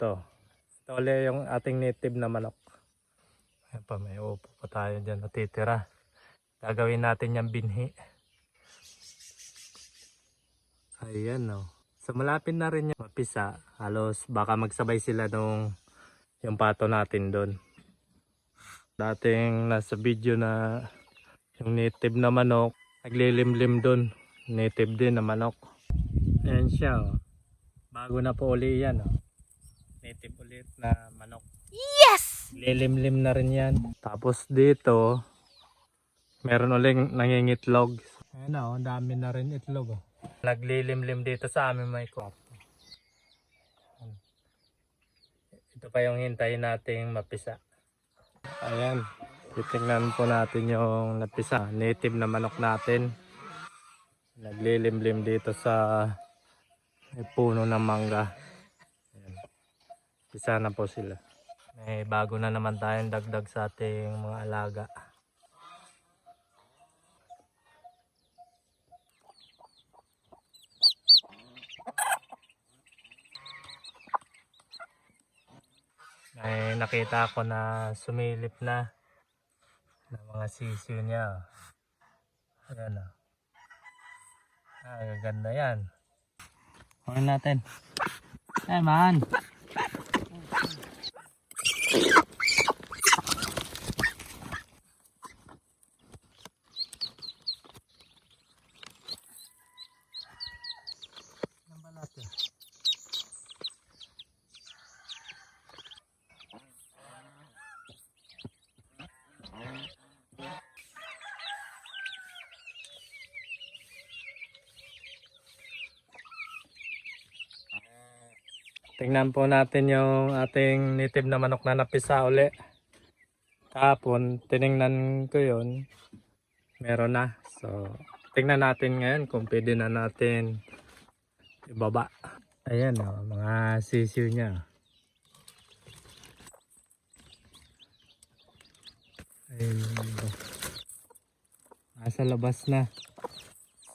ito. Ito ulit yung ating native na manok. Ayan pa, may upo pa tayo dyan natitira. Gagawin natin yung binhi. Ayan o. So malapit na rin yung mapisa. Halos baka magsabay sila nung yung pato natin doon. Dating nasa video na yung native na manok, naglilimlim doon. Native din na manok. Ayan siya o. Bago na po uli yan o. Native ulit na manok. Yes! Lilimlim na rin yan. Tapos dito, meron uling nangingitlog. Ayan o, dami na rin itlog o. Naglilimlim dito sa amin may kwarto. Ito pa yung hintayin nating mapisa. Ayan, titingnan po natin yung napisa. Native na manok natin. Naglilimlim dito sa puno ng mangga. Ayan. Pisa na po sila. May bago na naman tayong dagdag sa ating mga alaga. May nakita ko na sumilip na ng mga sisiw niya. Ayan o. Gaganda yan. Kunin natin. Ay man. Tingnan po natin yung ating native na manok na napisa uli. Kahapon, tiningnan ko yun. Meron na. So, tingnan natin ngayon kung pwede na natin ibaba. Ayan o, mga sisiw niya. Ayun. Nasa labas na.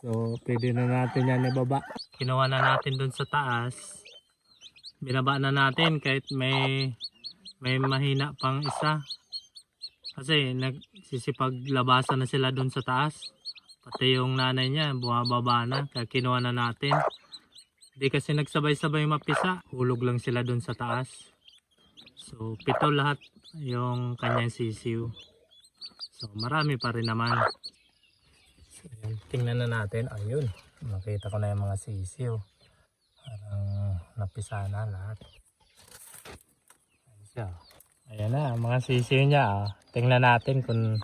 So, pwede na natin yan ibaba. Kinuha na natin dun sa taas. Binaba na natin kahit may mahina pang isa. Kasi nagsisipaglabasan na sila dun sa taas. Pati yung nanay niya bumababa na. Kaya kinuha na natin. Hindi kasi nagsabay-sabay mapisa. Hulog lang sila dun sa taas. So 7 lahat yung kanyang sisiw. So marami pa rin naman. So, ayan, tingnan na natin. Ayun. Nakita ko na yung mga sisiw. Parang napisa na lahat. Ayan siya. Ayan na, mga sisiw niya. Tingnan natin kung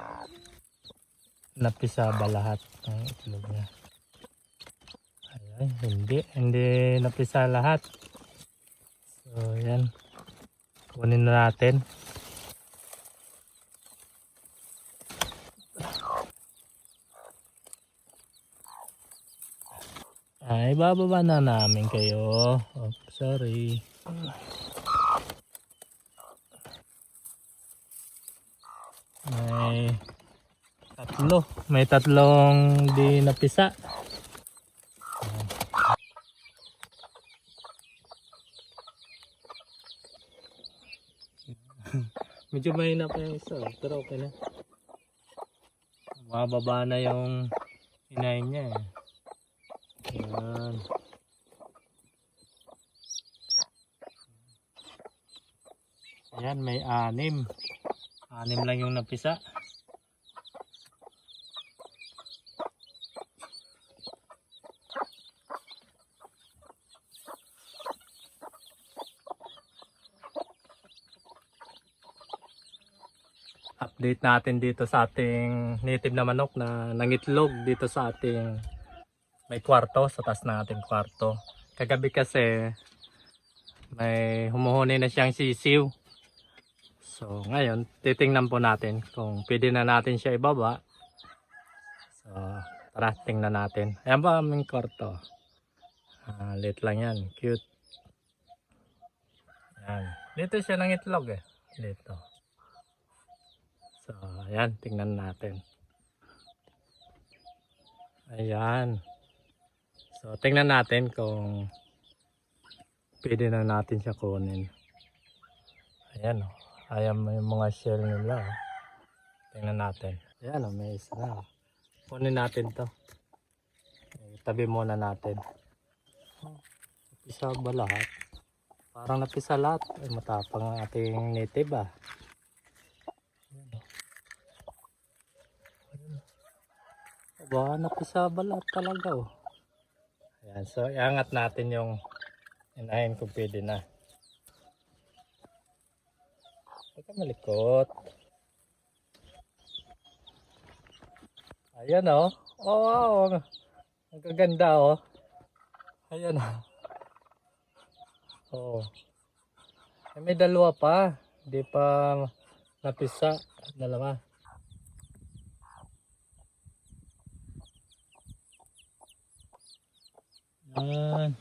napisa ba lahat ng itlog niya. Ayan, hindi napisa lahat. So, ayan. Kunin na natin. Ay, bababa na namin kayo. Oh, sorry. May tatlong di napisa. Medyo mahina pa yung isa, pero okay na. Mababa na yung hinayin niya eh. Ayan. Ayan, may 6. 6 lang yung napisa. Update natin dito sa ating native na manok na nangitlog dito sa ating may kwarto, sa taas ng ating kwarto. Kagabi kasi may humuhuni na siyang sisiw. So ngayon titingnan po natin kung pwede na natin siya ibaba. So tara, tingnan natin. Ayan ba aming kwarto. Late lang yan, cute. Ayan. Dito siya nangitlog eh. Dito. So ayan, tingnan natin. Ayan. So tingnan natin kung pwede na natin siya kunin. Ayan o. Ayan may mga shell nila. Oh. Tingnan natin. Ayan o, may isa na. Oh. Kunin natin to. Tabi muna natin. Napisa ba lahat? Parang napisa lahat. Ay, matapang ang ating native ah. Ayan o. Baka napisa ba lahat talaga oh. Ayan, so iangat natin yung inahin kung pwede na. Huwag ka malikot. Ayan o. Oh, wow. Ang gaganda o. Ayan o. Oo. May dalawa pa. Hindi pa napisa. Dalawa. Ayan.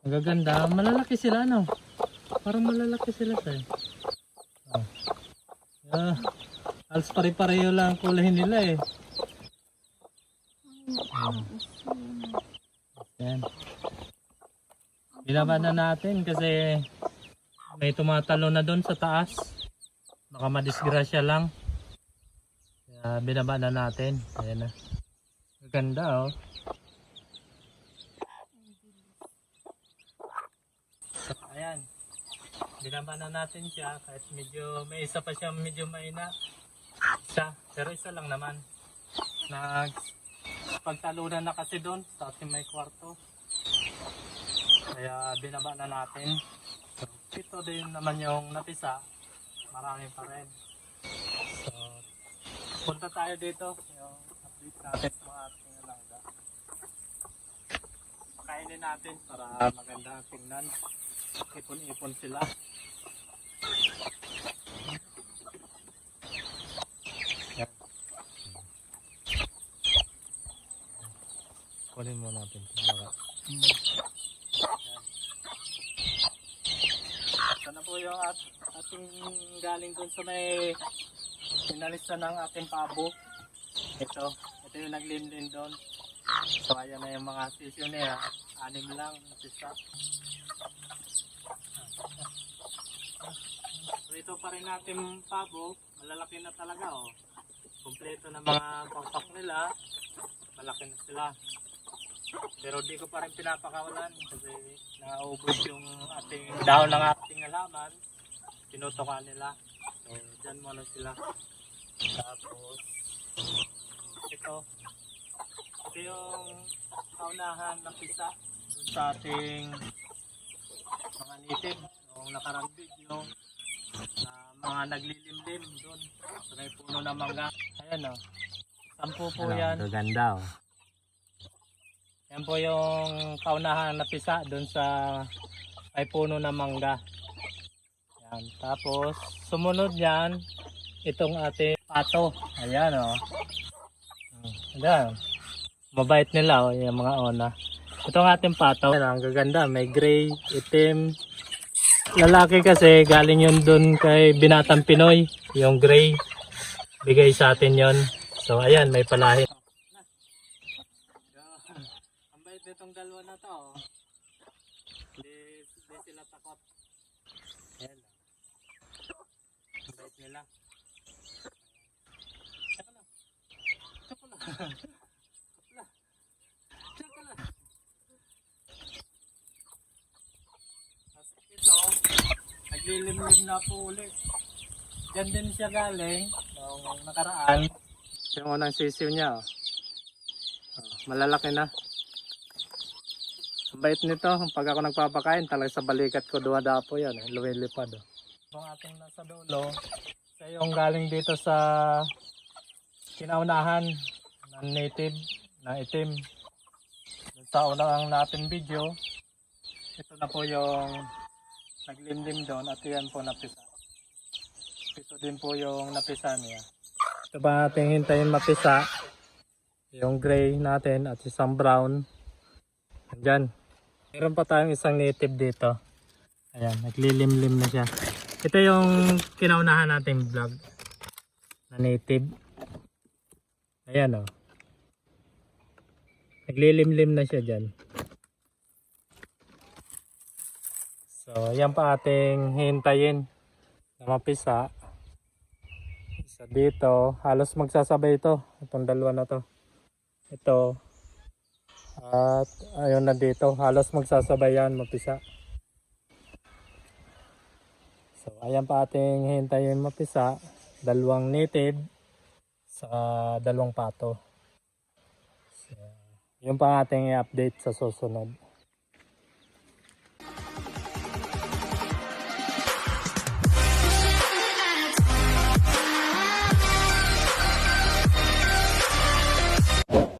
Ang gaganda. Malalaki sila no. Parang malalaki sila sir. Oh. Yeah. Halos pare-pareho lang ang kulay nila eh. Ayan. Binaba na natin kasi may tumatalo na doon sa taas. Baka madisgrasya lang. Kaya binaba na natin. Ayan na. Ganda oh. So, ayan. Binaba na natin siya kahit medyo may isa pa siya medyo mahina. Isa. Pero isa lang naman. Pagtalunan na kasi doon sa ating may kwarto. Kaya binaba na natin. So, ito din naman yung napisa. Marami pa rin. So, punta tayo dito. Yung update natin sa mga ating alaga. Kainin natin para maganda ang tingnan. Ipon-ipon sila. Yan. Kunin mo natin. Ito na po yung ating galing dun sa may pinalista ng ating pabo. Ito yung naglimlim doon. So ayan na yung mga sisyo niya. 6 lang napisa. So ito pa rin natin pabo. Malalaki na talaga oh. Kompleto na mga pakpak nila. Malaki na sila. Pero di ko pa rin pinapakawalan kasi naubos yung ating dahon ng ating halaman. Tinutukan nila. So dyan muna sila. Tapos ito yung kaunahan na pisa dun sa ating mga native yung nakarang video na mga naglilimlim dun sa may puno ng mangga. Ayan o. 10 po yan. Gaganda o. Yan po yung kaunahan na pisa dun sa may puno ng mangga. Yan. Tapos sumunod yan itong ating pato. Ayan o. Ayan. Mabait nila o yung mga ona. Ito ang ating pato. Ayan, ang gaganda. May gray, itim. Lalaki kasi galing yun dun kay Binatang Pinoy. Yung gray. Bigay sa atin yon. So ayan, may palahin. Ang bait nitong dalawa na to. Hindi sila takot. Ayan. Ang bait nila. Tsaka lang. Tsaka lang. Ito, naglilimlim na po ulit. Diyan din siya galing, nung nakaraan. Yung unang sisiw niya, oh. Malalaki na. Ang bait nito, pag ako nagpapakain, talaga sa balikat ko duwadapo yan, lumilipad. Oh. Itong ating nasa dulo, siya yung galing dito sa kinaunahan ng native na itim. Sa unang natin video, ito na po yung naglimlim doon at yan po napisa. Ito din po yung napisa niya. Ito ba natin hintayin mapisa? Yung gray natin at isang brown. Andyan. Meron pa tayong isang native dito. Ayan, naglilimlim na siya. Ito yung kinaunahan nating vlog na native. Ayan o. Naglilimlim na siya dyan. So, yan pa ating hintayin na mapisa. Isa dito, halos magsasabay ito, itong dalawa na to. Ito, at ayun na dito, halos magsasabay yan, mapisa. So ayan pa ating hintayin mapisa, dalawang native sa dalawang pato. So, yun pa ating i-update sa susunod.